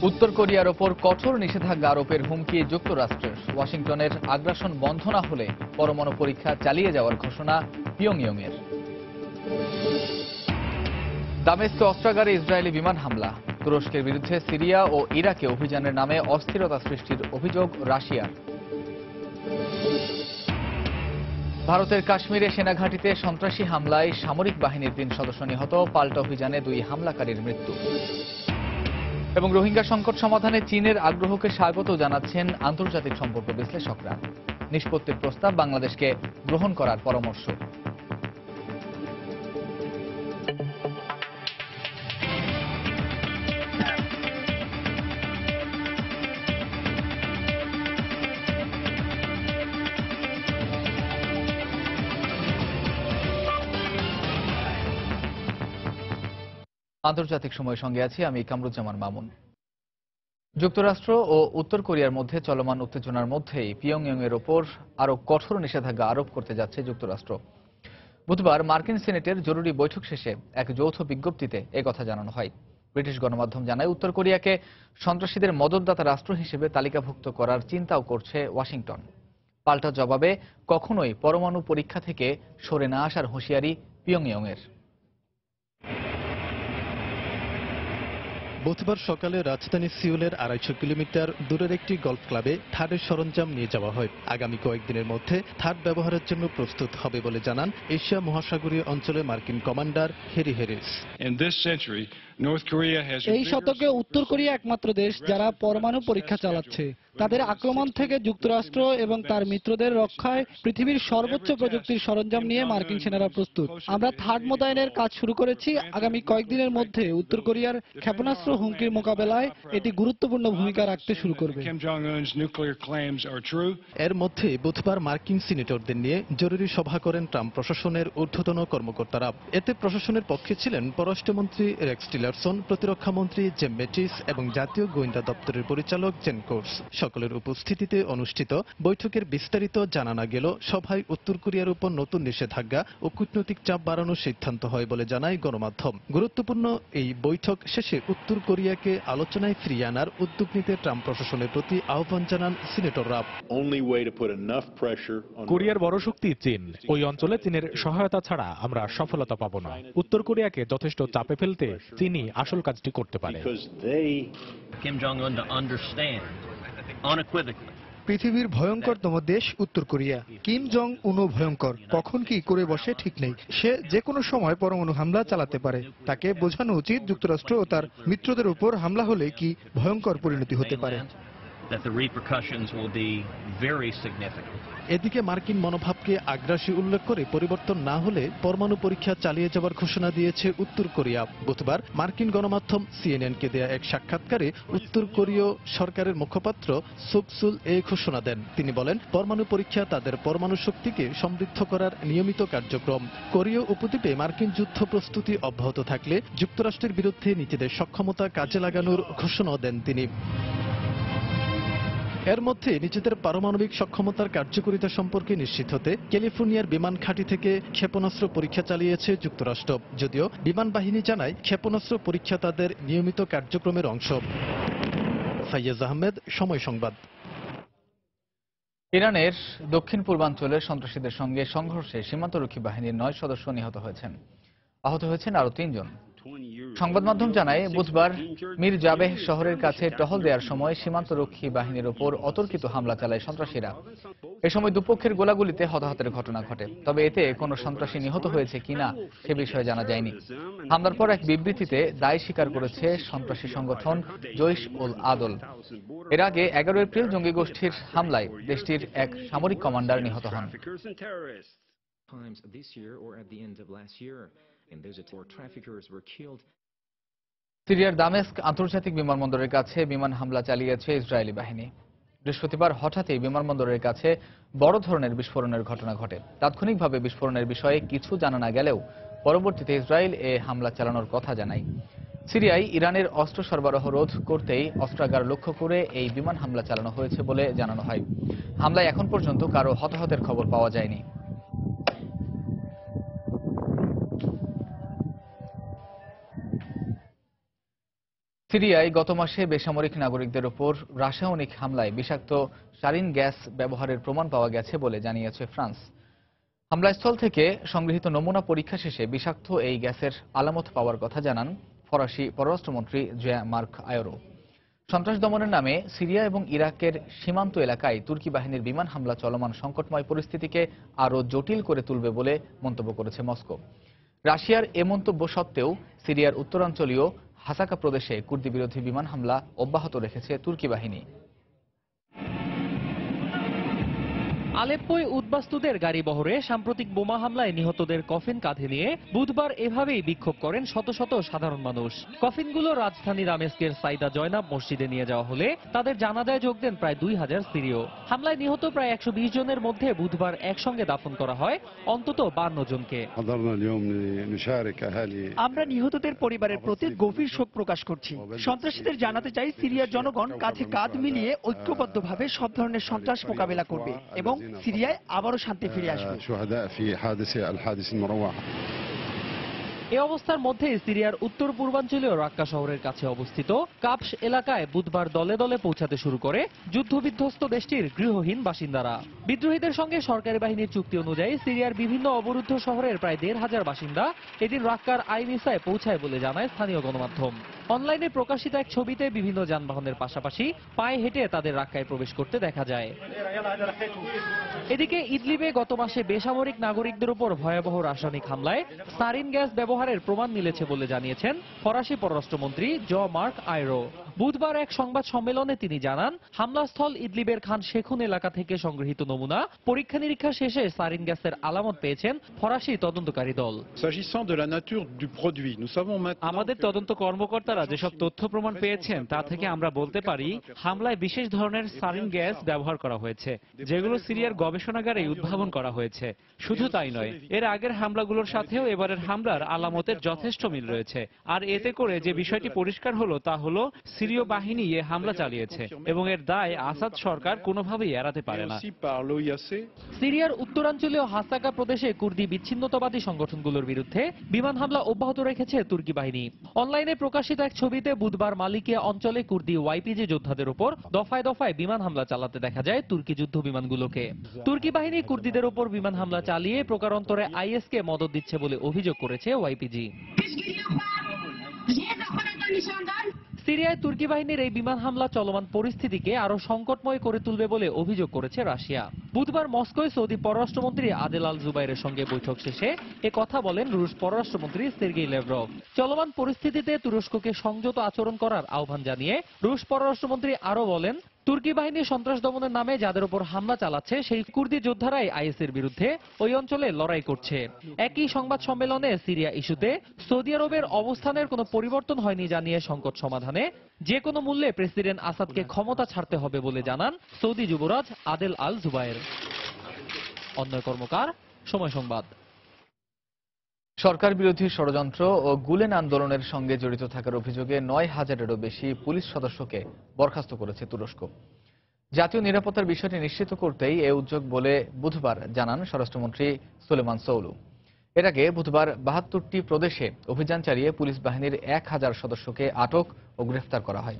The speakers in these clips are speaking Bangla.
উত্তর কোরিয়ার ওপর কঠোর নিষেধাজ্ঞা আরোপের হুমকি যুক্তরাষ্ট্রের। ওয়াশিংটনের আগ্রাসন বন্ধ না হলে পরমাণু পরীক্ষা চালিয়ে যাওয়ার ঘোষণা পিয়ংইয়ংয়ের। দামেস্কে অস্ত্রাগারে ইসরায়েলি বিমান হামলা। তুরস্কের বিরুদ্ধে সিরিয়া ও ইরাকে অভিযানের নামে অস্থিরতা সৃষ্টির অভিযোগ রাশিয়ার। ভারতের কাশ্মীরে সেনাঘাঁটিতে সন্ত্রাসী হামলায় সামরিক বাহিনীর 3 সদস্য নিহত, পাল্টা অভিযানে 2 হামলাকারীর মৃত্যু। এবং রোহিঙ্গা সংকট সমাধানে চীনের আগ্রহকে স্বাগত জানাচ্ছেন আন্তর্জাতিক সম্পর্ক বিশ্লেষকরা। নিষ্পত্তির প্রস্তাব বাংলাদেশকে গ্রহণ করার পরামর্শ। আন্তর্জাতিক সময়ের সঙ্গে আছি আমি কামরুজ্জামান মামুন। যুক্তরাষ্ট্র ও উত্তর কোরিয়ার মধ্যে চলমান উত্তেজনার মধ্যেই পিয়ংইয়ংয়ের ওপর আরো কঠোর নিষেধাজ্ঞা আরোপ করতে যাচ্ছে যুক্তরাষ্ট্র। বুধবার মার্কিন সিনেটের জরুরি বৈঠক শেষে এক যৌথ বিজ্ঞপ্তিতে একথা জানানো হয়। ব্রিটিশ গণমাধ্যম জানায়, উত্তর কোরিয়াকে সন্ত্রাসীদের মদতদাতা রাষ্ট্র হিসেবে তালিকাভুক্ত করার চিন্তাও করছে ওয়াশিংটন। পাল্টা জবাবে কখনোই পরমাণু পরীক্ষা থেকে সরে না আসার হুঁশিয়ারি পিয়ংইয়ংয়ের। বুধবার সকালে রাজধানী সিউলের 250 কিলোমিটার দূরের একটি গলফ ক্লাবে থার্ডের সরঞ্জাম নিয়ে যাওয়া হয়। আগামী কয়েকদিনের মধ্যে থার্ড ব্যবহারের জন্য প্রস্তুত হবে বলে জানান এশিয়া মহাসাগরীয় অঞ্চলে মার্কিন কমান্ডার হ্যারি হ্যারিস। এই শতকে উত্তর কোরিয়া একমাত্র দেশ যারা পরমাণু পরীক্ষা চালাচ্ছে। তাদের আক্রমণ থেকে যুক্তরাষ্ট্র এবং তার মিত্রদের রক্ষায় পৃথিবীর সর্বোচ্চ প্রযুক্তির সরঞ্জাম নিয়ে মার্কিন সেনারা প্রস্তুত। আমরা থার্ড মোতায়েনের কাজ শুরু করেছি। আগামী কয়েকদিনের মধ্যে উত্তর কোরিয়ার ক্ষেপণাস্ত্র হুমকির মোকাবেলায় এটি গুরুত্বপূর্ণ ভূমিকা রাখতে শুরু করবে। এর মধ্যে বুধবার মার্কিন সিনেটরদের নিয়ে জরুরি সভা করেন ট্রাম্প প্রশাসনের ঊর্ধ্বতন কর্মকর্তারা। এতে প্রশাসনের পক্ষে ছিলেন পররাষ্ট্রমন্ত্রী রেক্স টিলারসন, প্রতিরক্ষামন্ত্রী জেম ম্যাটিস এবং জাতীয় গোয়েন্দা দপ্তরের পরিচালক জেন কোর্স। সকলের উপস্থিতিতে অনুষ্ঠিত বৈঠকের বিস্তারিত জানা না গেল সভায় উত্তর কোরিয়ার উপর নতুন নিষেধাজ্ঞা ও কূটনৈতিক চাপ বাড়ানোর সিদ্ধান্ত হয় বলে জানায় গণমাধ্যম। গুরুত্বপূর্ণ এই বৈঠক শেষে উত্তর কোরিয়াকে আলোচনায় ফিরিয়ে আনার উদ্যোগ নিতে ট্রাম্প প্রশাসনের প্রতি আহ্বান জানান সিনেটররা। কোরিয়ার বড় শক্তি চীন। ওই অঞ্চলে চীনের সহায়তা ছাড়া আমরা সফলতা পাব না। উত্তর কোরিয়াকে যথেষ্ট চাপে ফেলতে চীনই আসল কাজটি করতে পারে। পৃথিবীর ভয়ঙ্করতম দেশ উত্তর কোরিয়া। কিম জং উনও ভয়ঙ্কর, কখন কি করে বসে ঠিক নেই। সে যে কোনো সময় পরমাণু হামলা চালাতে পারে। তাকে বোঝানো উচিত যুক্তরাষ্ট্র ও তার মিত্রদের উপর হামলা হলে কি ভয়ঙ্কর পরিণতি হতে পারে। এদিকে মার্কিন মনোভাবকে আগ্রাসী উল্লেখ করে পরিবর্তন না হলে পরমাণু পরীক্ষা চালিয়ে যাওয়ার ঘোষণা দিয়েছে উত্তর কোরিয়া। বুধবার মার্কিন গণমাধ্যম সিএনএনকে দেয়া এক সাক্ষাৎকারে উত্তর কোরীয় সরকারের মুখপাত্র সুকসুল এই ঘোষণা দেন। তিনি বলেন, পরমাণু পরীক্ষা তাদের পরমাণু শক্তিকে সমৃদ্ধ করার নিয়মিত কার্যক্রম। কোরীয় উপদ্বীপে মার্কিন যুদ্ধ প্রস্তুতি অব্যাহত থাকলে যুক্তরাষ্ট্রের বিরুদ্ধে নিজেদের সক্ষমতা কাজে লাগানোর ঘোষণা দেন তিনি। এর মধ্যে নিজেদের পারমাণবিক সক্ষমতার কার্যকারিতা সম্পর্কে নিশ্চিত হতে ক্যালিফোর্নিয়ার বিমান ঘাঁটি থেকে ক্ষেপণাস্ত্র পরীক্ষা চালিয়েছে যুক্তরাষ্ট্র। যদিও বিমান বাহিনী জানায় ক্ষেপণাস্ত্র পরীক্ষা তাদের নিয়মিত কার্যক্রমের অংশ। ফাইয়াজ আহমেদ, সময় সংবাদ। ইরানের দক্ষিণ পূর্বাঞ্চলের সন্ত্রাসীদের সঙ্গে সংঘর্ষে সীমান্তরক্ষী বাহিনীর 9 সদস্য নিহত হয়েছেন। আহত হয়েছেন আরো 3 জন। সংবাদ মাধ্যম জানায়, বুধবার মির জাবেহ শহরের কাছে টহল দেওয়ার সময় সীমান্তরক্ষী বাহিনীর ওপর অতর্কিত হামলা চালায় সন্ত্রাসীরা। এ সময় দুপক্ষের গোলাগুলিতে হতাহতের ঘটনা ঘটে। তবে এতে কোনো সন্ত্রাসী নিহত হয়েছে কিনা সে বিষয়ে জানা যায়নি। হামলার পর এক বিবৃতিতে দায় স্বীকার করেছে সন্ত্রাসী সংগঠন জৈশ উল আদল। এর আগে 11 এপ্রিল জঙ্গি গোষ্ঠীর হামলায় দেশটির এক সামরিক কমান্ডার নিহত হন। সিরিয়ার দামেস্ক আন্তর্জাতিক বিমানবন্দরের কাছে বিমান হামলা চালিয়েছে ইসরায়েলি বাহিনী। বৃহস্পতিবার হঠাৎই বিমানবন্দরের কাছে বড় ধরনের বিস্ফোরণের ঘটনা ঘটে। তাৎক্ষণিকভাবে বিস্ফোরণের বিষয়ে কিছু জানা না গেলেও পরবর্তীতে ইসরায়েল এ হামলা চালানোর কথা জানায়। সিরিয়ায় ইরানের অস্ত্র সরবরাহ রোধ করতেই অস্ত্রাগার লক্ষ্য করে এই বিমান হামলা চালানো হয়েছে বলে জানানো হয়। হামলায় এখন পর্যন্ত কারো হতাহতের খবর পাওয়া যায়নি। সিরিয়ায় গত মাসে বেসামরিক নাগরিকদের উপর রাসায়নিক হামলায় বিষাক্ত সারিন গ্যাস ব্যবহারের প্রমাণ পাওয়া গেছে বলে জানিয়েছে ফ্রান্স। হামলাস্থল থেকে সংগৃহীত নমুনা পরীক্ষা শেষে বিষাক্ত এই গ্যাসের আলামত পাওয়ার কথা জানান ফরাসি পররাষ্ট্রমন্ত্রী জয়া মার্ক আয়রো। সন্ত্রাস দমনের নামে সিরিয়া এবং ইরাকের সীমান্ত এলাকায় তুর্কি বাহিনীর বিমান হামলা চলমান সংকটময় পরিস্থিতিকে আরও জটিল করে তুলবে বলে মন্তব্য করেছে মস্কো। রাশিয়ার এ মন্তব্য সত্ত্বেও সিরিয়ার উত্তরাঞ্চলীয় হাসাকা প্রদেশে কুর্দি বিরোধী বিমান হামলা অব্যাহত রেখেছে তুর্কি বাহিনী। আলেপ্পোয় উদ্বাস্তুদের গাড়ি বহরে সাম্প্রতিক বোমা হামলায় নিহতদের কফিন কাঁধে নিয়ে বুধবার এভাবেই বিক্ষোভ করেন শত শত সাধারণ মানুষ। কফিনগুলো রাজধানী দামেস্কের সাইদা জয়নাব মসজিদে নিয়ে যাওয়া হলে তাদের জানাজায় যোগ দেন প্রায় 2000 সিরীয়। হামলায় নিহত প্রায় 120 জনের মধ্যে বুধবার একসঙ্গে দাফন করা হয় অন্তত 52 জনকে। আমরা নিহতদের পরিবারের প্রতি গভীর শোক প্রকাশ করছি। সন্ত্রাসীদের জানাতে চাই, সিরিয়ার জনগণ কাঁধে কাঁধ মিলিয়ে ঐক্যবদ্ধভাবে সব ধরনের সন্ত্রাস মোকাবেলা করবে এবং সিরিয়ায় আবারও শান্তি ফিরে আসবে। এ অবস্থার মধ্যে সিরিয়ার উত্তর পূর্বাঞ্চলীয় রাক্কা শহরের কাছে অবস্থিত কাপস এলাকায় বুধবার দলে দলে পৌঁছাতে শুরু করে যুদ্ধবিধ্বস্ত দেশটির গৃহহীন বাসিন্দারা। বিদ্রোহীদের সঙ্গে সরকারি বাহিনীর চুক্তি অনুযায়ী সিরিয়ার বিভিন্ন অবরুদ্ধ শহরের প্রায় 1500 বাসিন্দা এদিন রাক্কার আইনিসায় পৌঁছায় বলে জানায় স্থানীয় গণমাধ্যম। অনলাইনে প্রকাশিত এক ছবিতে বিভিন্ন যানবাহনের পাশাপাশি পায়ে হেঁটে তাদের রাক্কায় প্রবেশ করতে দেখা যায়। এদিকে ইদলিবে গত মাসে বেসামরিক নাগরিকদের উপর ভয়াবহ রাসায়নিক হামলায় সারিন গ্যাস ব্যবহারের প্রমাণ মিলেছে বলে জানিয়েছেন ফরাসি পররাষ্ট্রমন্ত্রী মার্ক আয়রো। বুধবার এক সংবাদ সম্মেলনে তিনি জানান, হামলাস্থল ইদলিবের খান শেখুন এলাকা থেকে সংগৃহীত নমুনা পরীক্ষা নিরীক্ষা শেষে সারিন গ্যাসের আলামত পেয়েছেন ফরাসি তদন্তকারী দল। আমাদের তদন্ত কর্মকর্তারা যেসব তথ্য প্রমাণ পেয়েছেন তা থেকে আমরা বলতে পারি হামলায় বিশেষ ধরনের সারিন গ্যাস ব্যবহার করা হয়েছে, যেগুলো সিরিয়ার গবেষণাগারে উদ্ভাবন করা হয়েছে। শুধু তাই নয়, এর আগের হামলাগুলোর সাথেও এবারের হামলার আলামতের যথেষ্ট মিল রয়েছে। আর এতে করে যে বিষয়টি পরিষ্কার হলো তা হলো সিরীয় বাহিনী এ হামলা চালিয়েছে এবং এর দায় আসাদ সরকার কোনোভাবেই এড়াতে পারে না। সিরিয়ার উত্তরাঞ্চলীয় হাসাকা প্রদেশে কুর্দি বিচ্ছিন্নতাবাদী সংগঠনগুলোর বিরুদ্ধে বিমান হামলা অব্যাহত রেখেছে তুর্কি বাহিনী। অনলাইনে প্রকাশিত এক ছবিতে বুধবার মালিকিয়া অঞ্চলে কুর্দি ওয়াইপিজি যোদ্ধাদের উপর দফায় দফায় বিমান হামলা চালাতে দেখা যায় তুর্কি যুদ্ধ বিমানগুলোকে। তুর্কি বাহিনী কুর্দিদের উপর বিমান হামলা চালিয়ে প্রকারান্তরে আইএসকে মদদ দিচ্ছে বলে অভিযোগ করেছে ওয়াইপিজি। সিরিয়ায় তুর্কি বাহিনীর এই বিমান হামলা চলমান পরিস্থিতিকে আরো সংকটময় করে তুলবে বলে অভিযোগ করেছে রাশিয়া। বুধবার মস্কোয় সৌদি পররাষ্ট্রমন্ত্রী আদেল আল জুবাইরের সঙ্গে বৈঠক শেষে এ কথা বলেন রুশ পররাষ্ট্রমন্ত্রী সের্গেই লেভরভ। চলমান পরিস্থিতিতে তুরস্ককে সংযত আচরণ করার আহ্বান জানিয়ে রুশ পররাষ্ট্রমন্ত্রী আরো বলেন, তুর্কি বাহিনী সন্ত্রাস দমনের নামে যাদের উপর হামলা চালাচ্ছে সেই কুর্দি যোদ্ধারাই আইএসের বিরুদ্ধে ওই অঞ্চলে লড়াই করছে। একই সংবাদ সম্মেলনে সিরিয়া ইস্যুতে সৌদি আরবের অবস্থানের কোনো পরিবর্তন হয়নি জানিয়ে সংকট সমাধানে যে কোনো মূল্যে প্রেসিডেন্ট আসাদকে ক্ষমতা ছাড়তে হবে বলে জানান সৌদি যুবরাজ আদেল আল জুবায়ের। অন্যয় কর্মকার, সময় সংবাদ। সরকার বিরোধী ষড়যন্ত্র ও গুলেন আন্দোলনের সঙ্গে জড়িত থাকার অভিযোগে 9000-এরও বেশি পুলিশ সদস্যকে বরখাস্ত করেছে তুরস্ক। জাতীয় নিরাপত্তার বিষয়টি নিশ্চিত করতেই এ উদ্যোগ বলে বুধবার জানান স্বরাষ্ট্রমন্ত্রী সুলেমান সোলু। এর আগে বুধবার 72টি প্রদেশে অভিযান চালিয়ে পুলিশ বাহিনীর 1000 সদস্যকে আটক ও গ্রেফতার করা হয়।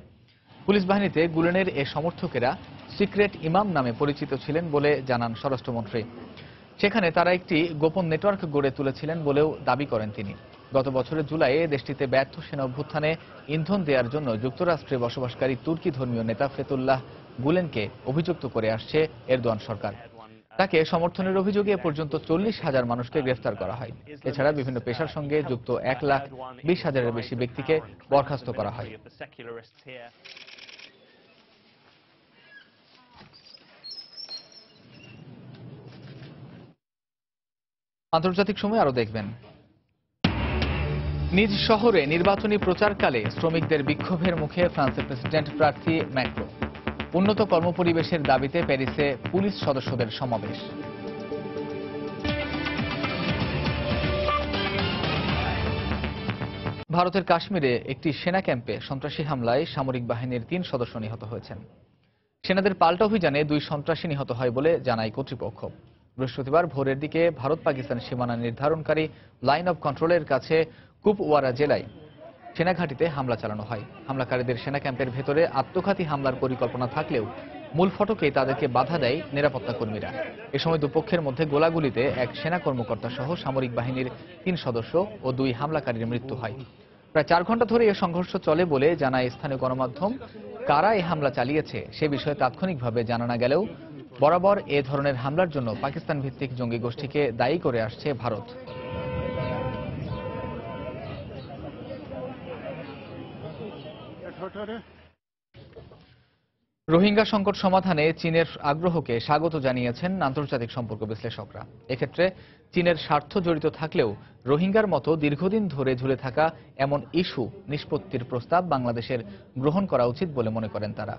পুলিশ বাহিনীতে গুলেনের এ সমর্থকেরা সিক্রেট ইমাম নামে পরিচিত ছিলেন বলে জানান স্বরাষ্ট্রমন্ত্রী। সেখানে তারা একটি গোপন নেটওয়ার্ক গড়ে তুলেছিলেন বলেও দাবি করেন তিনি। গত বছরের জুলাইয়ে দেশটিতে ব্যর্থ সেনা অভ্যুত্থানে ইন্ধন দেওয়ার জন্য যুক্তরাষ্ট্রে বসবাসকারী তুর্কি ধর্মীয় নেতা ফেতুল্লাহ গুলেনকে অভিযুক্ত করে আসছে এরদোয়ান সরকার। তাকে সমর্থনের অভিযোগে পর্যন্ত 40,000 মানুষকে গ্রেফতার করা হয়। এছাড়া বিভিন্ন পেশার সঙ্গে যুক্ত 1,20,000-এর বেশি ব্যক্তিকে বরখাস্ত করা হয়। আন্তর্জাতিক সময় আরো দেখবেন। নিজ শহরে নির্বাচনী প্রচারকালে শ্রমিকদের বিক্ষোভের মুখে ফ্রান্সের প্রেসিডেন্ট প্রার্থী ম্যাক্রো। উন্নত কর্মপরিবেশের দাবিতে প্যারিসে পুলিশ সদস্যদের সমাবেশ। ভারতের কাশ্মীরে একটি সেনা ক্যাম্পে সন্ত্রাসী হামলায় সামরিক বাহিনীর 3 সদস্য নিহত হয়েছেন। সেনাদের পাল্টা অভিযানে 2 সন্ত্রাসী নিহত হয় বলে জানায় কর্তৃপক্ষ। বৃহস্পতিবার ভোরের দিকে ভারত পাকিস্তান সীমানা নির্ধারণকারী লাইন অব কন্ট্রোলের কাছে কুপওয়ারা জেলায় সেনা ঘাঁটিতে হামলা চালানো হয়। হামলাকারীদের সেনা ক্যাম্পের ভেতরে আত্মঘাতী হামলার পরিকল্পনা থাকলেও মূল ফটকে তাদেরকে বাধা দেয় নিরাপত্তা কর্মীরা। এ সময় দুপক্ষের মধ্যে গোলাগুলিতে এক সেনা কর্মকর্তা সহ সামরিক বাহিনীর 3 সদস্য ও 2 হামলাকারীর মৃত্যু হয়। প্রায় 4 ঘন্টা ধরে এ সংঘর্ষ চলে বলে জানায় স্থানীয় গণমাধ্যম। কারা এই হামলা চালিয়েছে সে বিষয়ে তাৎক্ষণিকভাবে জানা না গেলেও বরাবর এ ধরনের হামলার জন্য পাকিস্তান ভিত্তিক জঙ্গি গোষ্ঠীকে দায়ী করে আসছে ভারত। রোহিঙ্গা সংকট সমাধানে চীনের আগ্রহকে স্বাগত জানিয়েছেন আন্তর্জাতিক সম্পর্ক বিশ্লেষকরা। এক্ষেত্রে চীনের স্বার্থ জড়িত থাকলেও রোহিঙ্গার মতো দীর্ঘদিন ধরে ঝুলে থাকা এমন ইস্যু নিষ্পত্তির প্রস্তাব বাংলাদেশের গ্রহণ করা উচিত বলে মনে করেন তারা।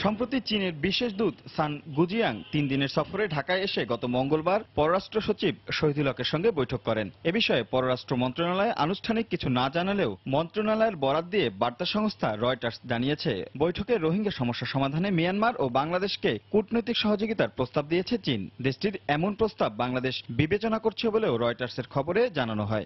সম্প্রতি চীনের বিশেষ দূত সান গুজিয়াং 3 দিনের সফরে ঢাকায় এসে গত মঙ্গলবার পররাষ্ট্র সচিব শহীদুল হকের সঙ্গে বৈঠক করেন। এ বিষয়ে পররাষ্ট্র মন্ত্রণালয় আনুষ্ঠানিক কিছু না জানালেও মন্ত্রণালয়ের বরাত দিয়ে বার্তা সংস্থা রয়টার্স জানিয়েছে, বৈঠকে রোহিঙ্গা সমস্যা সমাধানে মিয়ানমার ও বাংলাদেশকে কূটনৈতিক সহযোগিতার প্রস্তাব দিয়েছে চীন। দেশটির এমন প্রস্তাব বাংলাদেশ বিবেচনা করছে বলেও রয়টার্সের খবরে জানানো হয়।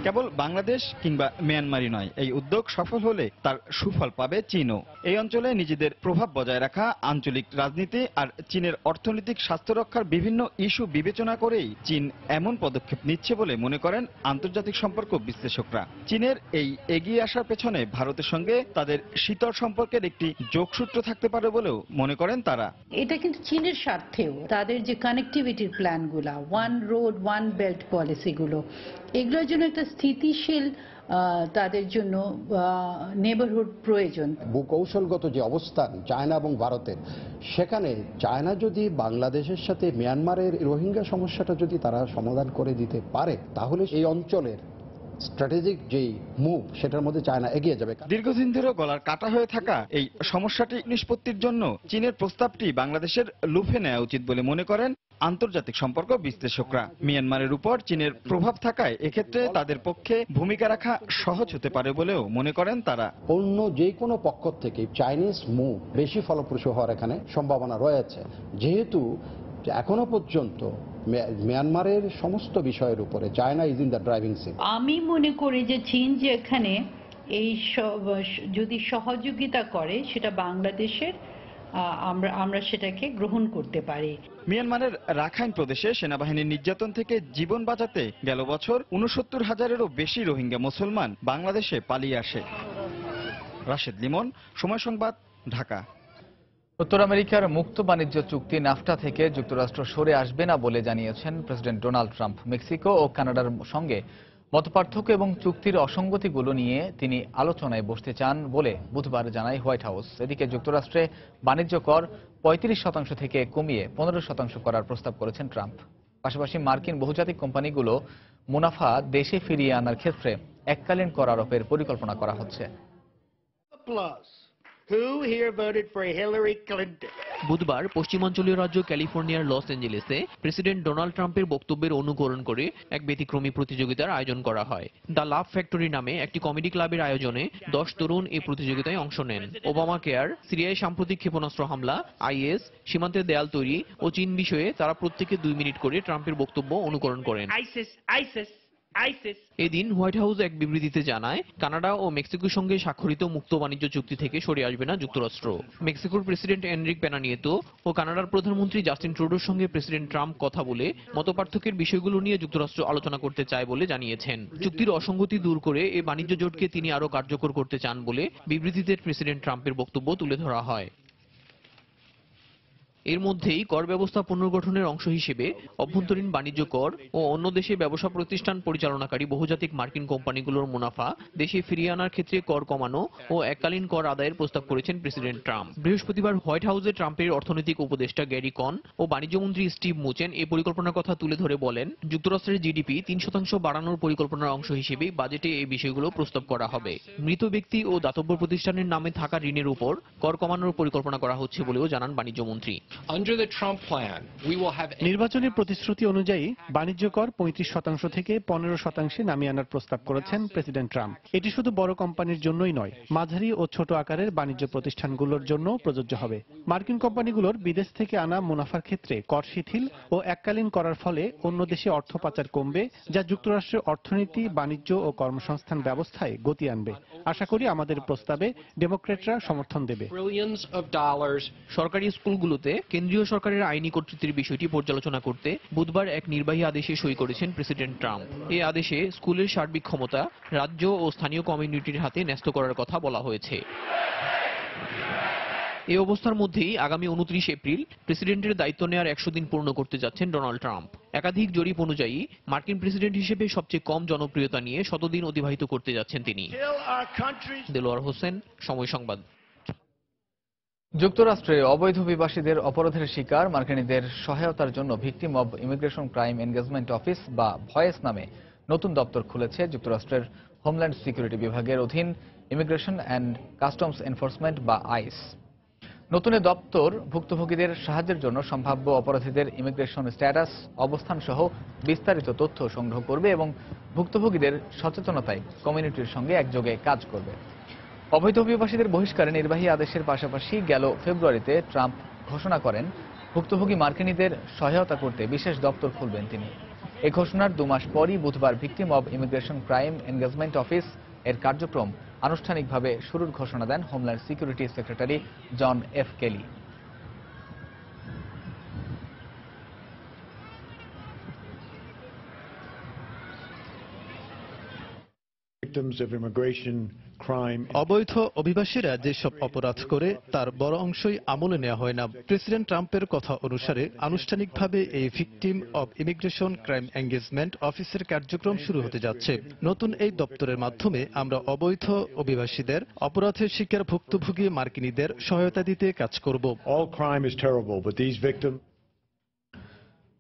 কেবল বাংলাদেশ কিংবা মিয়ানমারই নয়, এই উদ্যোগ সফল হলে তার সুফল পাবে চীনও। এই অঞ্চলে নিজেদের প্রভাব বজায় রাখা, আঞ্চলিক রাজনীতি আর চীনের অর্থনৈতিক স্বাস্থ্য রক্ষার বিভিন্ন ইস্যু বিবেচনা করেই চীন এমন পদক্ষেপ নিচ্ছে বলে মনে করেন আন্তর্জাতিক সম্পর্ক বিশ্লেষকরা। চীনের এই এগিয়ে আসার পেছনে ভারতের সঙ্গে তাদের শীতল সম্পর্কের একটি যোগসূত্র থাকতে পারে বলেও মনে করেন তারা। এটা কিন্তু চীনের স্বার্থেও, তাদের যে কানেক্টিভিটির প্ল্যানগুলো, ওয়ান রোড ওয়ান বেল্ট পলিসিগুলো, এগুলোর জন্য একটা স্থিতিশীল তাদের জন্য নেবারহুড প্রয়োজন। ভূকৌশলগত যে অবস্থান চায়না এবং ভারতের, সেখানে চায়না যদি বাংলাদেশের সাথে মিয়ানমারের রোহিঙ্গা সমস্যাটা যদি তারা সমাধান করে দিতে পারে, তাহলে এই অঞ্চলের স্ট্র্যাটেজিক যেই মুভ সেটার মধ্যে চায়না এগিয়ে যাবে। দীর্ঘদিন ধরে গলার কাটা হয়ে থাকা এই সমস্যাটি নিষ্পত্তির জন্য চীনের প্রস্তাবটি বাংলাদেশের লুফে নেওয়া উচিত বলে মনে করেন আন্তর্জাতিক সম্পর্ক বিশ্লেষকরা। মিয়ানমারের উপর চীনের প্রভাব থাকায় এক্ষেত্রে তাদের পক্ষে ভূমিকা রাখা সহজ হতে পারে বলেও মনে করেন তারা। অন্য যে কোনো পক্ষ থেকে চাইনিজ মুভ বেশি ফলপ্রসূ হওয়ার এখানে সম্ভাবনা রয়েছে, যেহেতু এখনো পর্যন্ত মিয়ানমারের সমস্ত বিষয়ের উপরে China is in the driving seat. আমি মনে করি যে চীন যে এখানে এই যদি সহযোগিতা করে, সেটা বাংলাদেশের আমরা সেটাকে গ্রহণ করতে পারি। মিয়ানমারের রাখাইন প্রদেশে সেনাবাহিনীর নির্যাতন থেকে জীবন বাঁচাতে গেল বছর 69,000-এরও বেশি রোহিঙ্গা মুসলমান বাংলাদেশে পালিয়ে আসে। রাশেদ লিমন, সময় সংবাদ, ঢাকা। উত্তর আমেরিকার মুক্ত বাণিজ্য চুক্তি নাফটা থেকে যুক্তরাষ্ট্র সরে আসবে না বলে জানিয়েছেন প্রেসিডেন্ট ডোনাল্ড ট্রাম্প। মেক্সিকো ও কানাডার সঙ্গে মতপার্থক্য এবং চুক্তির অসঙ্গতিগুলো নিয়ে তিনি আলোচনায় বসতে চান বলে বুধবার জানায় হোয়াইট হাউস। এদিকে যুক্তরাষ্ট্রে বাণিজ্য কর 35% থেকে কমিয়ে 15% করার প্রস্তাব করেছেন ট্রাম্প। পাশাপাশি মার্কিন বহুজাতিক কোম্পানিগুলো মুনাফা দেশে ফিরিয়ে আনার ক্ষেত্রে এককালীন কর আরোপের পরিকল্পনা করা হচ্ছে। বুধবার পশ্চিমাঞ্চলীয় রাজ্য ক্যালিফোর্নিয়ার লস অ্যাঞ্জেলেসে প্রেসিডেন্ট ডোনাল্ড ট্রাম্পের বক্তব্যের অনুকরণ করে এক ব্যতিক্রমী প্রতিযোগিতার আয়োজন করা হয়। দ্য লাভ ফ্যাক্টরি নামে একটি কমেডি ক্লাবের আয়োজনে 10 তরুণ এই প্রতিযোগিতায় অংশ নেন। ওবামা কেয়ার, সিরিয়ায় সাম্প্রতিক ক্ষেপণাস্ত্র হামলা, আইএস, সীমান্তের দেয়াল তৈরি ও চীন বিষয়ে তারা প্রত্যেকে 2 মিনিট করে ট্রাম্পের বক্তব্য অনুকরণ করেন। এদিন হোয়াইট হাউস এক বিবৃতিতে জানায়, কানাডা ও মেক্সিকোর সঙ্গে স্বাক্ষরিত মুক্ত বাণিজ্য চুক্তি থেকে সরে আসবে না যুক্তরাষ্ট্র। মেক্সিকোর প্রেসিডেন্ট এনরিক পেনা নিয়েতো ও কানাডার প্রধানমন্ত্রী জাস্টিন ট্রুডোর সঙ্গে প্রেসিডেন্ট ট্রাম্প কথা বলে মতপার্থক্যের বিষয়গুলো নিয়ে যুক্তরাষ্ট্র আলোচনা করতে চায় বলে জানিয়েছেন। চুক্তির অসঙ্গতি দূর করে এই বাণিজ্য জোটকে তিনি আরো কার্যকর করতে চান বলে বিবৃতিতে প্রেসিডেন্ট ট্রাম্পের বক্তব্য তুলে ধরা হয়। এর মধ্যেই কর ব্যবস্থা পুনর্গঠনের অংশ হিসেবে অভ্যন্তরীণ বাণিজ্য কর ও অন্য দেশে ব্যবসা প্রতিষ্ঠান পরিচালনাকারী বহুজাতিক মার্কিন কোম্পানিগুলোর মুনাফা দেশে ফিরিয়ে আনার ক্ষেত্রে কর কমানো ও এককালীন কর আদায়ের প্রস্তাব করেছেন প্রেসিডেন্ট ট্রাম্প। বৃহস্পতিবার হোয়াইট হাউসে ট্রাম্পের অর্থনৈতিক উপদেষ্টা গ্যারি কন ও বাণিজ্যমন্ত্রী স্টিভ মুচেন এই পরিকল্পনার কথা তুলে ধরে বলেন, যুক্তরাষ্ট্রের জিডিপি 3% বাড়ানোর পরিকল্পনার অংশ হিসেবে বাজেটে এই বিষয়গুলো প্রস্তাব করা হবে। মৃত ব্যক্তি ও দাতব্য প্রতিষ্ঠানের নামে থাকা ঋণের উপর কর কমানোর পরিকল্পনা করা হচ্ছে বলেও জানান বাণিজ্যমন্ত্রী। নির্বাচনী প্রতিশ্রুতি অনুযায়ী বাণিজ্য কর 35% থেকে 15% নামিয়ে আনার প্রস্তাব করেছেন প্রেসিডেন্ট ট্রাম্প। এটি শুধু বড় কোম্পানির জন্যই নয়, মাঝারি ও ছোট আকারের বাণিজ্য প্রতিষ্ঠানগুলোর জন্য প্রযোজ্য হবে। মার্কিন কোম্পানিগুলোর বিদেশ থেকে আনা মুনাফার ক্ষেত্রে কর শিথিল ও এককালীন করার ফলে অন্য দেশে অর্থ পাচার কমবে, যা যুক্তরাষ্ট্রের অর্থনীতি, বাণিজ্য ও কর্মসংস্থান ব্যবস্থায় গতি আনবে। আশা করি আমাদের প্রস্তাবে ডেমোক্র্যাটরা সমর্থন দেবে। সরকারি স্কুলগুলোতে কেন্দ্রীয় সরকারের আইনি কর্তৃত্বের বিষয়টি পর্যালোচনা করতে বুধবার এক নির্বাহী আদেশে সই করেছেন প্রেসিডেন্ট ট্রাম্প। এই আদেশে স্কুলের সার্বিক ক্ষমতা রাজ্য ও স্থানীয় কমিউনিটির হাতে ন্যস্ত করার কথা বলা হয়েছে। এই অবস্থার মধ্যেই আগামী 29 এপ্রিল প্রেসিডেন্টের দায়িত্ব নেওয়ার 100 দিন পূর্ণ করতে যাচ্ছেন ডোনাল্ড ট্রাম্প। একাধিক জরিপ অনুযায়ী মার্কিন প্রেসিডেন্ট হিসেবে সবচেয়ে কম জনপ্রিয়তা নিয়ে শতদিন অতিবাহিত করতে যাচ্ছেন তিনি। দেলোয়ার হোসেন, সময় সংবাদ। যুক্তরাষ্ট্রে অবৈধ অভিবাসীদের অপরাধের শিকার মার্কিনীদের সহায়তার জন্য victim of immigration crime engagement office বা ভয়েস নামে নতুন দপ্তর খুলেছে যুক্তরাষ্ট্রের হোমল্যান্ড সিকিউরিটি বিভাগের অধীন ইমিগ্রেশন অ্যান্ড কাস্টমস এনফোর্সমেন্ট বা আইস। নতুন এ দপ্তর ভুক্তভোগীদের সাহায্যের জন্য সম্ভাব্য অপরাধীদের ইমিগ্রেশন স্ট্যাটাস, অবস্থান সহ বিস্তারিত তথ্য সংগ্রহ করবে এবং ভুক্তভোগীদের সচেতনতায় কমিউনিটির সঙ্গে একযোগে কাজ করবে। অবৈধ অভিবাসীদের বহিষ্কারে নির্বাহী আদেশের পাশাপাশি গেল ফেব্রুয়ারিতে ট্রাম্প ঘোষণা করেন ভুক্তভোগী মার্কিনীদের সহায়তা করতে বিশেষ দপ্তর খুলবেন তিনি। এই ঘোষণার 2 মাস পরই বুধবার victim of immigration crime engagement office এর কার্যক্রম আনুষ্ঠানিকভাবে শুরুর ঘোষণা দেন homeland security secretary John F Kelly. অবৈধ অভিবাসীরা যেসব অপরাধ করে তার বড় অংশই আমলে নেওয়া হয় না। প্রেসিডেন্ট ট্রাম্পের কথা অনুসারে আনুষ্ঠানিকভাবে এই victim of immigration crime engagement অফিসের কার্যক্রম শুরু হতে যাচ্ছে। নতুন এই দপ্তরের মাধ্যমে আমরা অবৈধ অভিবাসীদের অপরাধের শিকার ভুক্তভোগী মার্কিনীদের সহায়তা দিতে কাজ করব।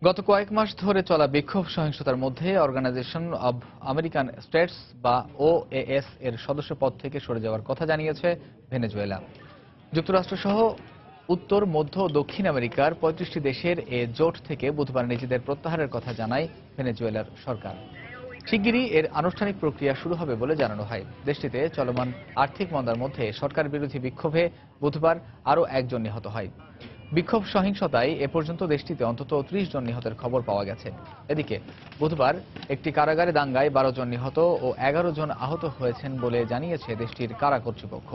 গত কয়েক মাস ধরে চলা বিক্ষোভ সহিংসতার মধ্যে অর্গানাইজেশন অব আমেরিকান স্টেটস বা OAS এর সদস্য পদ থেকে সরে যাওয়ার কথা জানিয়েছে ভেনেজুয়েলা। যুক্তরাষ্ট্রসহ উত্তর, মধ্য ও দক্ষিণ আমেরিকার 35টি দেশের এ জোট থেকে বুধবার নিজেদের প্রত্যাহারের কথা জানায় ভেনেজুয়েলার সরকার। শিগগিরই এর আনুষ্ঠানিক প্রক্রিয়া শুরু হবে বলে জানানো হয়। দেশটিতে চলমান আর্থিক মন্দার মধ্যে সরকার বিরোধী বিক্ষোভে বুধবার আরও 1 জন নিহত হয়। বিক্ষোভ সহিংসতায় এ পর্যন্ত দেশটিতে অন্তত 30 জন নিহতের খবর পাওয়া গেছে। এদিকে বুধবার একটি কারাগারে দাঙ্গায় 12 জন নিহত ও 11 জন আহত হয়েছেন বলে জানিয়েছে দেশটির কারা কর্তৃপক্ষ।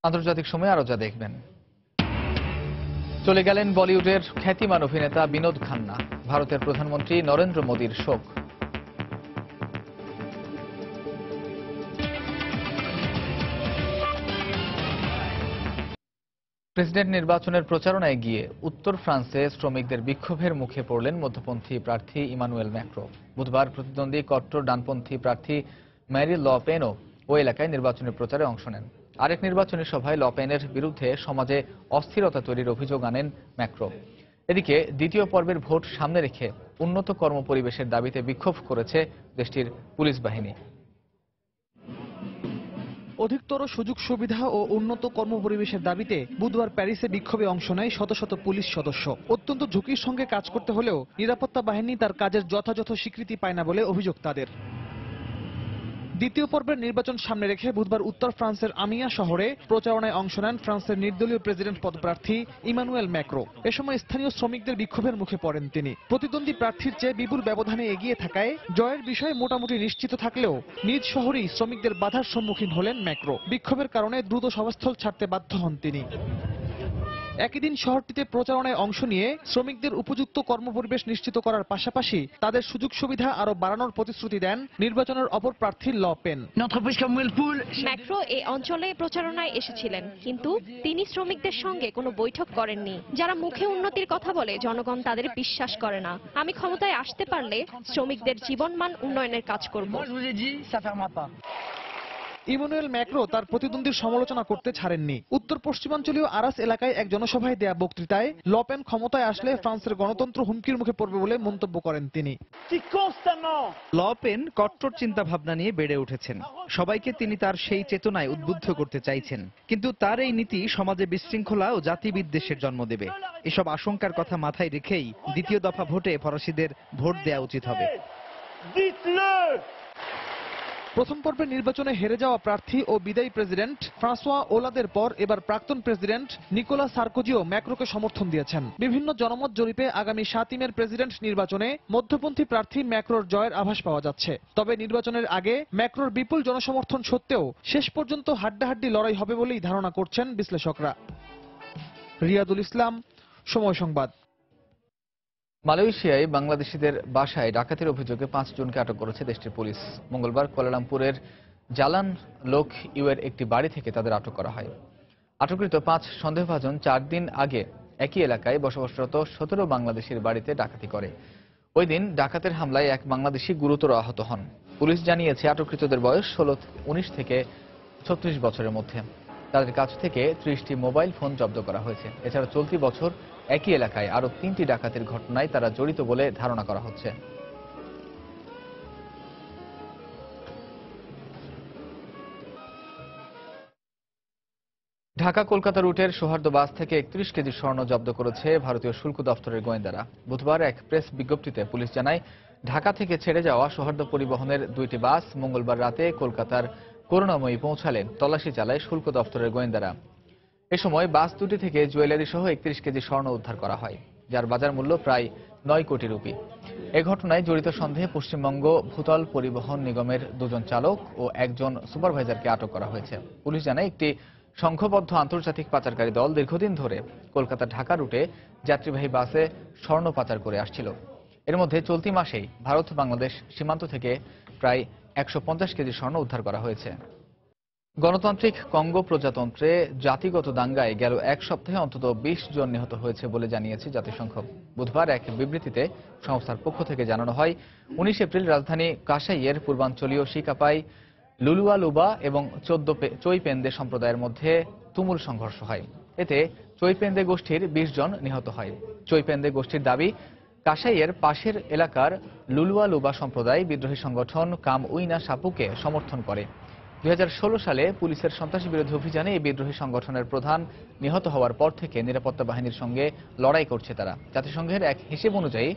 আন্তর্জাতিক সময় আরো যা দেখবেন। চলে গেলেন বলিউডের খ্যাতিমান অভিনেতা বিনোদ খান্না। ভারতের প্রধানমন্ত্রী নরেন্দ্র মোদীর শোক। প্রেসিডেন্ট নির্বাচনের প্রচারণায় গিয়ে উত্তর ফ্রান্সে শ্রমিকদের বিক্ষোভের মুখে পড়লেন মধ্যপন্থী প্রার্থী ইমানুয়েল ম্যাক্রো। বুধবার প্রতিদ্বন্দ্বী কট্টর ডানপন্থী প্রার্থী ম্যারি ল পেনও ওই এলাকায় নির্বাচনী প্রচারে অংশ নেন। আরেক নির্বাচনী সভায় ল পেনের বিরুদ্ধে সমাজে অস্থিরতা তৈরির অভিযোগ আনেন ম্যাক্রো। এদিকে দ্বিতীয় পর্বের ভোট সামনে রেখে উন্নত কর্মপরিবেশের দাবিতে বিক্ষোভ করেছে দেশটির পুলিশ বাহিনী। অধিকতর সুযোগ সুবিধা ও উন্নত কর্মপরিবেশের দাবিতে বুধবার প্যারিসে বিক্ষোভে অংশ নেয় শত শত পুলিশ সদস্য। অত্যন্ত ঝুঁকির সঙ্গে কাজ করতে হলেও নিরাপত্তা বাহিনী তার কাজের যথাযথ স্বীকৃতি পায় না বলে অভিযোগ তাদের। দ্বিতীয় পর্বের নির্বাচন সামনে রেখে বুধবার উত্তর ফ্রান্সের আমিয়া শহরে প্রচারণায় অংশ নেন ফ্রান্সের নির্দলীয় প্রেসিডেন্ট পদপ্রার্থী ইমানুয়েল ম্যাক্রো। এ সময় স্থানীয় শ্রমিকদের বিক্ষোভের মুখে পড়েন তিনি। প্রতিদ্বন্দ্বী প্রার্থীর চেয়ে বিপুল ব্যবধানে এগিয়ে থাকায় জয়ের বিষয়ে মোটামুটি নিশ্চিত থাকলেও নিজ শহরেই শ্রমিকদের বাধার সম্মুখীন হলেন ম্যাক্রো। বিক্ষোভের কারণে দ্রুত সভাস্থল ছাড়তে বাধ্য হন তিনি। একই দিন শহরটিতে প্রচারণায় অংশ নিয়ে শ্রমিকদের উপযুক্ত কর্মপরিবেশ নিশ্চিত করার পাশাপাশি তাদের সুযোগ সুবিধা আরো বাড়ানোর প্রতিশ্রুতি দেন নির্বাচনের অপর প্রার্থী ল পেন। ম্যাক্রো এই অঞ্চলে প্রচারণায় এসেছিলেন, কিন্তু তিনি শ্রমিকদের সঙ্গে কোনো বৈঠক করেননি। যারা মুখে উন্নতির কথা বলে জনগণ তাদের বিশ্বাস করে না। আমি ক্ষমতায় আসতে পারলে শ্রমিকদের জীবনমান উন্নয়নের কাজ করব। ইমানুয়েল ম্যাক্রো তার প্রতিদ্বন্দ্বীর সমালোচনা করতে ছাড়েননি। উত্তর পশ্চিমাঞ্চলীয় আরাস এলাকায় এক জনসভায় দেয়া বক্তৃতায় লপেন ক্ষমতায় আসলে ফ্রান্সের গণতন্ত্র হুমকির মুখে পড়বে বলে মন্তব্য করেন তিনি। লপেন কট্টর চিন্তা ভাবনা নিয়ে বেড়ে উঠেছেন। সবাইকে তিনি তার সেই চেতনায় উদ্বুদ্ধ করতে চাইছেন, কিন্তু তার এই নীতি সমাজে বিশৃঙ্খলা ও জাতিবিদ্বেষের জন্ম দেবে। এসব আশঙ্কার কথা মাথায় রেখেই দ্বিতীয় দফা ভোটে ফরাসিদের ভোট দেওয়া উচিত হবে। প্রথম পর্বের নির্বাচনে হেরে যাওয়া প্রার্থী ও বিদায়ী প্রেসিডেন্ট ফ্রাঁসোয়া ওলাদের পর এবার প্রাক্তন প্রেসিডেন্ট নিকোলা সার্কোজিও ম্যাক্রোকে সমর্থন দিয়েছেন। বিভিন্ন জনমত জরিপে আগামী 7 মের প্রেসিডেন্ট নির্বাচনে মধ্যপন্থী প্রার্থী ম্যাক্রোর জয়ের আভাস পাওয়া যাচ্ছে। তবে নির্বাচনের আগে ম্যাক্রোর বিপুল জনসমর্থন সত্ত্বেও শেষ পর্যন্ত হাড্ডাহাড্ডি লড়াই হবে বলেই ধারণা করছেন বিশ্লেষকরা। রিয়াদুল ইসলাম, সময় সংবাদ। মালয়েশিয়ায় বাংলাদেশিদের বাসায় ডাকাতির অভিযোগে 5 জনকে আটক করেছে দেশটির পুলিশ। মঙ্গলবার কুয়ালালামপুরের জালান লোক ইউয়ের একটি বাড়ি থেকে তাদের আটক করা হয়। আটককৃত 5 সন্দেহভাজন 4 দিন আগে একই এলাকায় বসবাসরত 17 বাংলাদেশির বাড়িতে ডাকাতি করে। ওই দিন ডাকাতের হামলায় এক বাংলাদেশি গুরুতর আহত হন। পুলিশ জানিয়েছে আটককৃতদের বয়স 19 থেকে 36 বছরের মধ্যে। তাদের কাছ থেকে 30টি মোবাইল ফোন জব্দ করা হয়েছে। এছাড়া চলতি বছর একই এলাকায় আরো 3টি ডাকাতির ঘটনায় তারা জড়িত বলে ধারণা করা হচ্ছে। ঢাকা কলকাতা রুটের সৌহার্দ্য বাস থেকে 31 কেজি স্বর্ণ জব্দ করেছে ভারতীয় শুল্ক দপ্তরের গোয়েন্দারা। বুধবার এক প্রেস বিজ্ঞপ্তিতে পুলিশ জানায়, ঢাকা থেকে ছেড়ে যাওয়া সৌহার্দ্য পরিবহনের 2টি বাস মঙ্গলবার রাতে কলকাতার করুণাময়ী পৌঁছালে তল্লাশি চালায় শুল্ক দপ্তরের গোয়েন্দারা। এ সময় বাস দুটি থেকে জুয়েলারি সহ 31 কেজি স্বর্ণ উদ্ধার করা হয়, যার বাজার মূল্য প্রায় 9 কোটি রুপি। এ ঘটনায় জড়িত সন্দেহে পশ্চিমবঙ্গ ভূতল পরিবহন নিগমের 2 জন চালক ও 1 জন সুপারভাইজারকে আটক করা হয়েছে। পুলিশ জানায়, একটি সংঘবদ্ধ আন্তর্জাতিক পাচারকারী দল দীর্ঘদিন ধরে কলকাতা ঢাকা রুটে যাত্রীবাহী বাসে স্বর্ণ পাচার করে আসছিল। এর মধ্যে চলতি মাসেই ভারত বাংলাদেশ সীমান্ত থেকে প্রায় 150 কেজি স্বর্ণ উদ্ধার করা হয়েছে। গণতান্ত্রিক কঙ্গো প্রজাতন্ত্রে জাতিগত দাঙ্গায় গেল 1 সপ্তাহে অন্তত 20 জন নিহত হয়েছে বলে জানিয়েছে জাতিসংঘ। বুধবার এক বিবৃতিতে সংস্থার পক্ষ থেকে জানানো হয়, 19 এপ্রিল রাজধানী কাসাইয়ের পূর্বাঞ্চলীয় শিকাপাই, লুলুয়ালুবা এবং চৈপেন্দে সম্প্রদায়ের মধ্যে তুমুল সংঘর্ষ হয়। এতে চৈপেন্দে গোষ্ঠীর 20 জন নিহত হয়। চৈপেন্দে গোষ্ঠীর দাবি, কাসাইয়ের পাশের এলাকার লুলুয়ালুবা সম্প্রদায় বিদ্রোহী সংগঠন কাম উইনা সাপুকে সমর্থন করে। 2016 সালে পুলিশের সন্ত্রাসী বিরোধী অভিযানে এই বিদ্রোহী সংগঠনের প্রধান নিহত হওয়ার পর থেকে নিরাপত্তা বাহিনীর সঙ্গে লড়াই করছে তারা। জাতিসংঘের এক হিসেব অনুযায়ী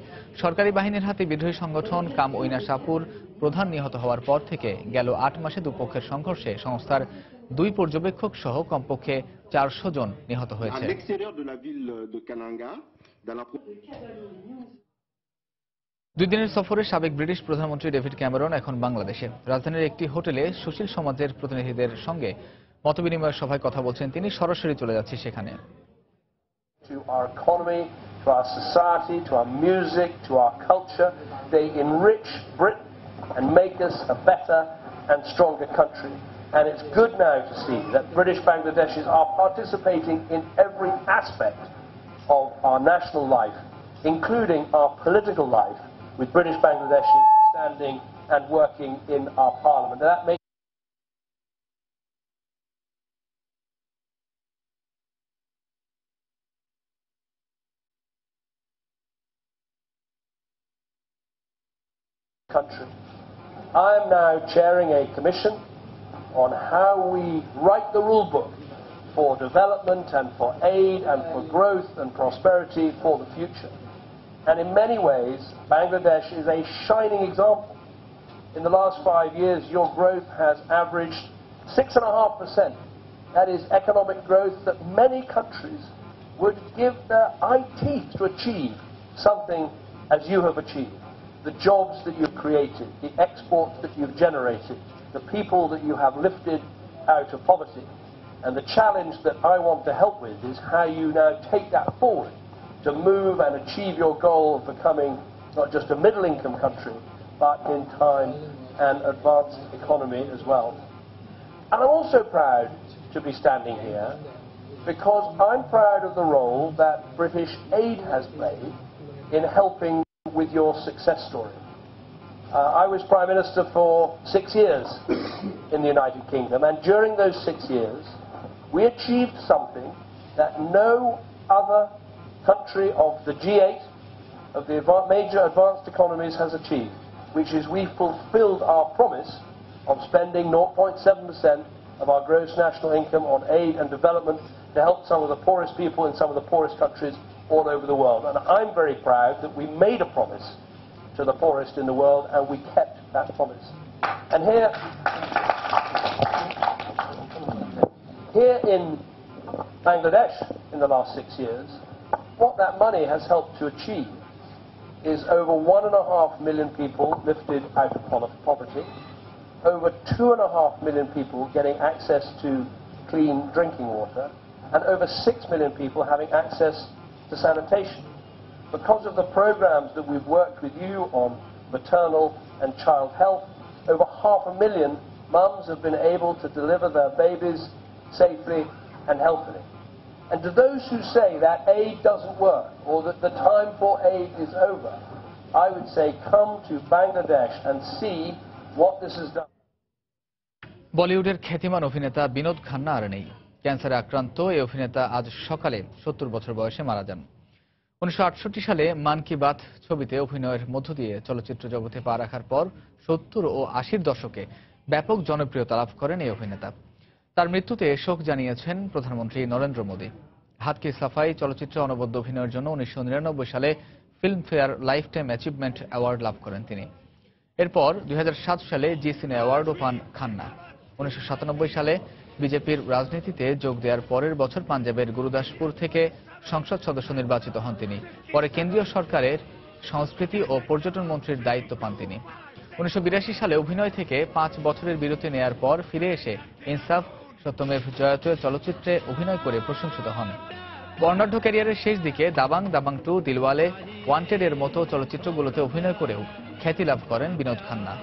সরকারি বাহিনীর হাতে বিদ্রোহী সংগঠন কাম উইনা সাপুর প্রধান নিহত হওয়ার পর থেকে গেল 8 মাসে দুপক্ষের সংঘর্ষে সংস্থার 2 পর্যবেক্ষক সহ কমপক্ষে 400 জন নিহত হয়েছে। 2 দিনের সফরে সাবেক ব্রিটিশ প্রধানমন্ত্রী ডেভিড ক্যামেরন এখন বাংলাদেশে। রাজধানীর একটি হোটেলে সুশীল সমাজের প্রতিনিধিদের সঙ্গে মতবিনিময় সভায় কথা বলছেন তিনি। সরাসরি চলে যাচ্ছি সেখানে। To our economy, to our society, to our music, to our culture, they enrich Britain and make us a better and stronger country. And it's good now to see that British Bangladeshis are participating in every aspect of our national life, including our political life, with British Bangladeshis standing and working in our parliament. And that makes country. I am now chairing a commission on how we write the rule book for development and for aid and for growth and prosperity for the future. And in many ways, Bangladesh is a shining example. In the last 5 years, your growth has averaged 6.5%. That is economic growth that many countries would give their eye teeth to achieve something as you have achieved. The jobs that you've created, the exports that you've generated, the people that you have lifted out of poverty. And the challenge that I want to help with is how you now take that forward to move and achieve your goal of becoming not just a middle-income country, but in time an advanced economy as well. And I'm also proud to be standing here because I'm proud of the role that British aid has played in helping with your success story. I was Prime Minister for 6 years in the United Kingdom, and during those 6 years, we achieved something that no other country of the G8, of the major advanced economies, has achieved, which is we fulfilled our promise of spending 0.7% of our gross national income on aid and development to help some of the poorest people in some of the poorest countries all over the world. And I'm very proud that we made a promise to the poorest in the world, and we kept that promise. And here in Bangladesh in the last 6 years, what that money has helped to achieve is over 1.5 million people lifted out of poverty, over 2.5 million people getting access to clean drinking water, and over 6 million people having access to sanitation. Because of the programs that we've worked with you on maternal and child health, over 500,000 mums have been able to deliver their babies safely and healthily. And to those who say that aid doesn't work or that the time for aid is over, I would say come to Bangladesh and see what this has done. বলিউডের খ্যাতিমান অভিনেতা বিনোদ খান্না আর নেই। ক্যান্সারে আক্রান্ত এই অভিনেতা আজ সকালে 70 বছর বয়সে মারা যান। 1968 সালে মান কি বাত ছবিতে অভিনয়ের মধ্য দিয়ে চলচ্চিত্র জগতে পা রাখার পর 70 ও 80-র দশকে ব্যাপক জনপ্রিয়তা লাভ করেন এই অভিনেতা। তার মৃত্যুতে শোক জানিয়েছেন প্রধানমন্ত্রী নরেন্দ্র মোদী। হাত কি সাফাই চলচ্চিত্রে অনবদ্য অভিনয়ের জন্য 1999 সালে Filmfare lifetime achievement award লাভ করেন তিনি। এরপর 2007 সালে জি সিনে অ্যাওয়ার্ডও পান খান্না। 1997 সালে বিজেপির রাজনীতিতে যোগ দেওয়ার পরের বছর পাঞ্জাবের গুরুদাসপুর থেকে সংসদ সদস্য নির্বাচিত হন তিনি। পরে কেন্দ্রীয় সরকারের সংস্কৃতি ও পর্যটন মন্ত্রীর দায়িত্ব পান তিনি। 1982 সালে অভিনয় থেকে 5 বছরের বিরতি নেয়ার পর ফিরে এসে ইনসাফ, সত্যমেভ জয়তে চলচ্চিত্রে অভিনয় করে প্রশংসিত হন। বর্ণাঢ্য ক্যারিয়ারের শেষ দিকে দাবাং, দাবাং 2, দিলওয়ালে, ওয়ান্টেড এর মতো চলচ্চিত্রগুলোতে অভিনয় করেও খ্যাতি লাভ করেন বিনোদ খান্না।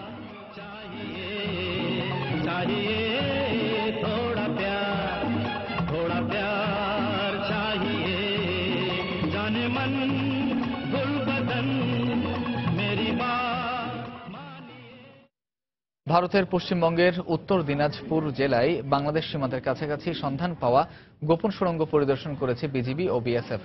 ভারতের পশ্চিমবঙ্গের উত্তর দিনাজপুর জেলায় বাংলাদেশ সীমান্তের কাছাকাছি সন্ধান পাওয়া গোপন সুড়ঙ্গ পরিদর্শন করেছে বিজিবি ও বিএসএফ।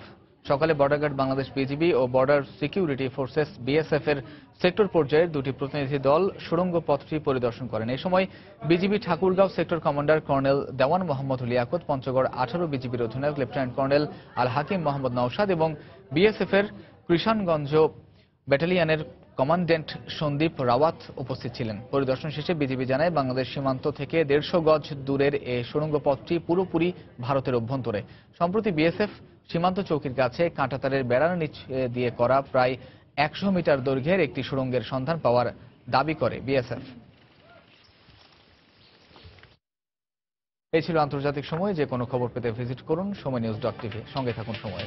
সকালে বর্ডার গার্ড বাংলাদেশ বিজিবি ও বর্ডার সিকিউরিটি ফোর্সেস বিএসএফ এর সেক্টর পর্যায়ের দুটি প্রতিনিধি দল সুড়ঙ্গ পথটি পরিদর্শন করেন। এই সময় BGB Thakurgaon sector commander colonel Dewan Mohammad Liaquat, Panchagarh 18 বিজিবির অধিনায়ক লেফটেন্যান্ট কর্নেল আল হাকিম মোহাম্মদ নওশাদ এবং বিএসএফ এর কৃষাণগঞ্জ ব্যাটালিয়নের কমান্ড্যান্ট সন্দীপ রাওয়াত উপস্থিত ছিলেন। পরিদর্শন শেষে বিজিবি জানায় বাংলাদেশ সীমান্ত থেকে 150 গজ দূরের এই সুড়ঙ্গ পথটি পুরোপুরি ভারতের অভ্যন্তরে। সম্প্রতি বিএসএফ সীমান্ত চৌকির কাছে কাঁটাতারের বেড়ার নিচ দিয়ে করা প্রায় 100 মিটার দৈর্ঘ্যের একটি সুড়ঙ্গের সন্ধান পাওয়ার দাবি করে বিএসএফ। এই ছিল আন্তর্জাতিক সময়। যে কোনো খবর পেতে ভিজিট করুন সময়নিউজ.tv। সঙ্গে থাকুন সময়।